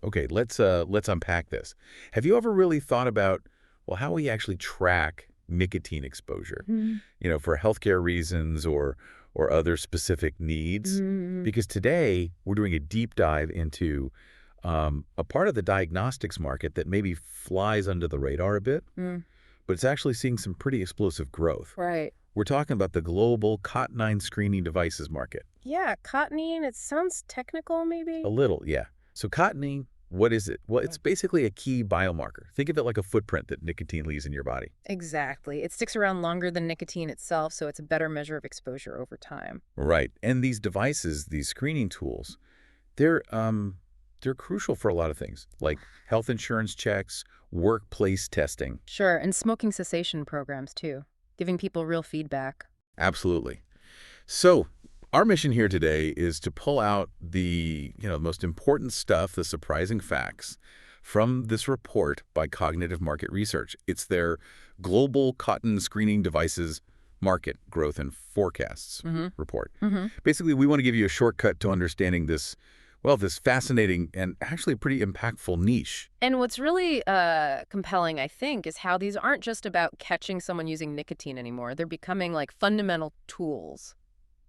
Okay, let's unpack this. Have you ever really thought about, well, how we actually track nicotine exposure, for healthcare reasons or other specific needs? Mm-hmm. Because today we're doing a deep dive into a part of the diagnostics market that maybe flies under the radar a bit, but it's actually seeing some pretty explosive growth. Right. We're talking about the global Cotinine Screening Devices market. Yeah, cotinine, it sounds technical A maybe? little, yeah. So cotinine, what is it? Well, it's basically a key biomarker. Think of it like a footprint that nicotine leaves in your body. Exactly. It sticks around longer than nicotine itself, so it's a better measure of exposure over time. Right. And these devices, these screening tools, they're crucial for a lot of things, like health insurance checks, workplace testing. Sure, and smoking cessation programs too, giving people real feedback. Absolutely. So, our mission here today is to pull out the most important stuff, the surprising facts from this report by Cognitive Market Research. It's their Global Cotton Screening Devices Market Growth and Forecasts report. Mm-hmm. Basically, we want to give you a shortcut to understanding this fascinating and actually pretty impactful niche. And what's really compelling, I think, is how these aren't just about catching someone using nicotine anymore. They're becoming like fundamental tools.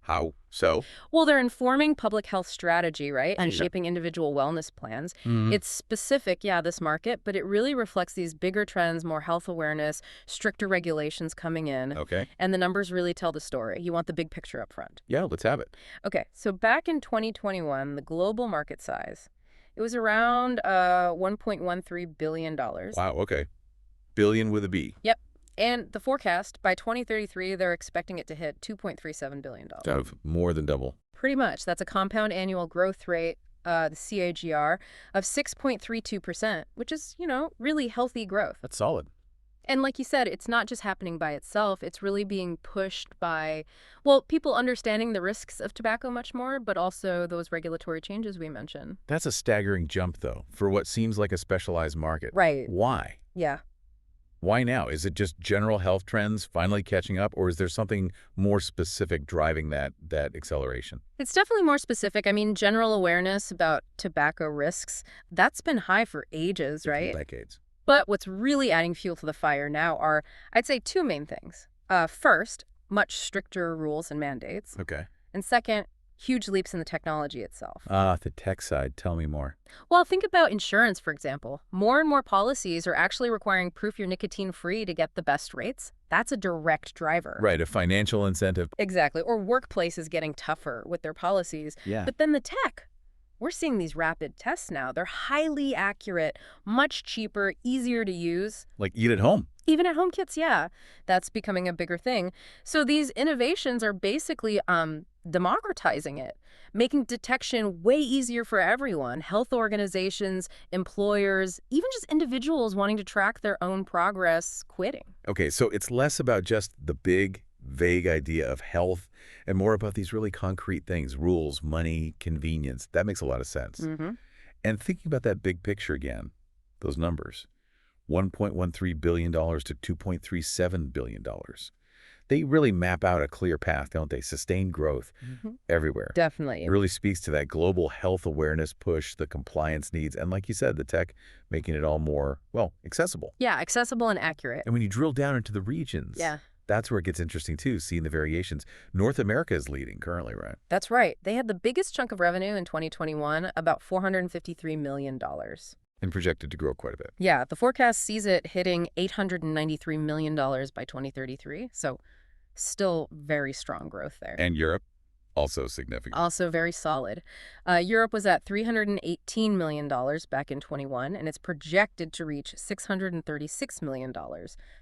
How so? Well, they're informing public health strategy, right? And Yeah. shaping individual wellness plans. Mhm. It's specific, yeah, this market, but it really reflects these bigger trends, more health awareness, stricter regulations coming in. Okay. And the numbers really tell the story. You want the big picture up front. Yeah, let's have it. Okay, so back in 2021, the global market size, it was around $1.13 billion. Wow, okay. Billion with a B. Yep. And the forecast, by 2033, they're expecting it to hit $2.37 billion. So more than double. Pretty much. That's a compound annual growth rate, the CAGR, of 6.32%, which is, really healthy growth. That's solid. And like you said, it's not just happening by itself. It's really being pushed by, well, people understanding the risks of tobacco much more, but also those regulatory changes we mentioned. That's a staggering jump, though, for what seems like a specialized market. Right. Why? Yeah. Why now? Is it just general health trends finally catching up, or is there something more specific driving that acceleration? It's definitely more specific. I mean, general awareness about tobacco risks, that's been high for ages, right? Decades. But what's really adding fuel to the fire now are, I'd say, two main things. First, much stricter rules and mandates. Okay. And second, huge leaps in the technology itself. The tech side. Tell me more. Well, think about insurance, for example. More and more policies are actually requiring proof you're nicotine-free to get the best rates. That's a direct driver. Right, a financial incentive. Exactly. Or workplaces getting tougher with their policies. Yeah. But then the tech. We're seeing these rapid tests now. They're highly accurate, much cheaper, easier to use. Like eat at home. Even at home kits, yeah. That's becoming a bigger thing. So these innovations are basically democratizing it, making detection way easier for everyone. Health organizations, employers, even just individuals wanting to track their own progress quitting. Okay, so it's less about just the big, vague idea of health and more about these really concrete things, rules, money, convenience. That makes a lot of sense. Mm-hmm. And thinking about that big picture again, those numbers, $1.13 billion to $2.37 billion. They really map out a clear path, don't they? Sustained growth everywhere. Definitely. It really speaks to that global health awareness push, the compliance needs, and like you said, the tech making it all more, accessible. Yeah, accessible and accurate. And when you drill down into the regions, Yeah. that's where it gets interesting too, seeing the variations. North America is leading currently, right? That's right. They had the biggest chunk of revenue in 2021, about $453 million. And projected to grow quite a bit. Yeah, the forecast sees it hitting $893 million by 2033. So still very strong growth there. And Europe, also significant. Also very solid. Europe was at $318 million back in 21, and it's projected to reach $636 million.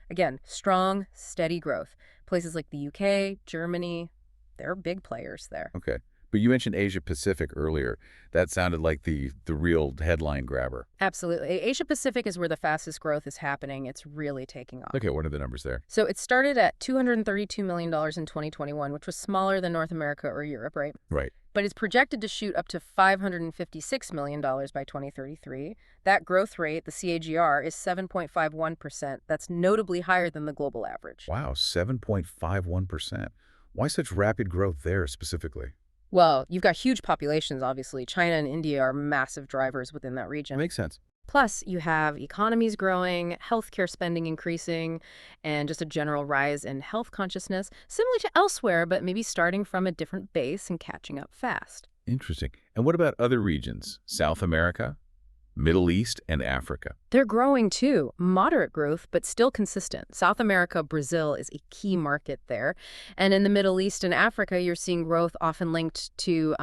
Again, strong, steady growth. Places like the UK, Germany, they're big players there. Okay. But you mentioned Asia Pacific earlier. That sounded like the real headline grabber. Absolutely. Asia Pacific is where the fastest growth is happening. It's really taking off. Okay, what are the numbers there? So it started at $232 million in 2021, which was smaller than North America or Europe, right? Right. But it's projected to shoot up to $556 million by 2033. That growth rate, the CAGR, is 7.51%. That's notably higher than the global average. Wow, 7.51%. Why such rapid growth there specifically? Well, you've got huge populations, obviously. China and India are massive drivers within that That region. makes sense. Plus, you have economies growing, healthcare spending increasing, and just a general rise in health consciousness, similar to elsewhere, but maybe starting from a different base and catching up fast. Interesting. And what about other regions? South America, Middle East, and Africa? They're growing too, moderate growth, but still consistent. South America, Brazil is a key market there. And in the Middle East and Africa, you're seeing growth often linked to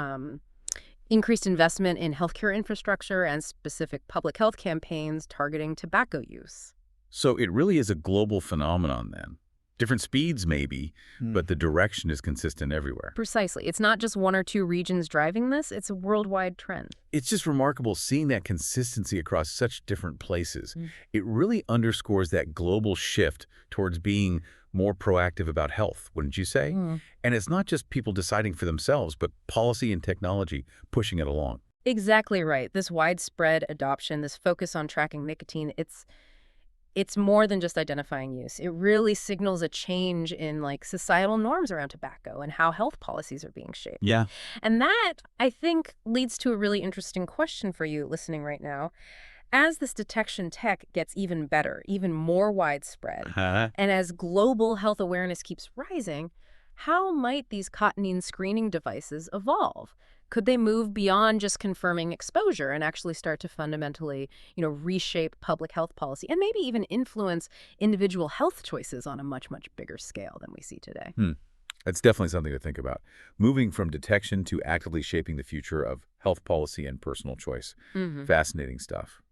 increased investment in healthcare infrastructure and specific public health campaigns targeting tobacco use. So it really is a global phenomenon then. Different speeds maybe, but the direction is consistent everywhere. Precisely. It's not just one or two regions driving this, it's a worldwide trend. It's just remarkable seeing that consistency across such different places. Mm. It really underscores that global shift towards being more proactive about health, wouldn't you say? Mm. And it's not just people deciding for themselves, but policy and technology pushing it along. Exactly right. This widespread adoption, this focus on tracking nicotine, it's more than just identifying use. It really signals a change in societal norms around tobacco and how health policies are being shaped. Yeah. And that, I think, leads to a really interesting question for you listening right now. As this detection tech gets even better, even more widespread, and as global health awareness keeps rising, how might these cotinine screening devices evolve? Could they move beyond just confirming exposure and actually start to fundamentally, reshape public health policy and maybe even influence individual health choices on a much, much bigger scale than we see today? That's definitely something to think about. Moving from detection to actively shaping the future of health policy and personal choice. Hmm. Fascinating stuff.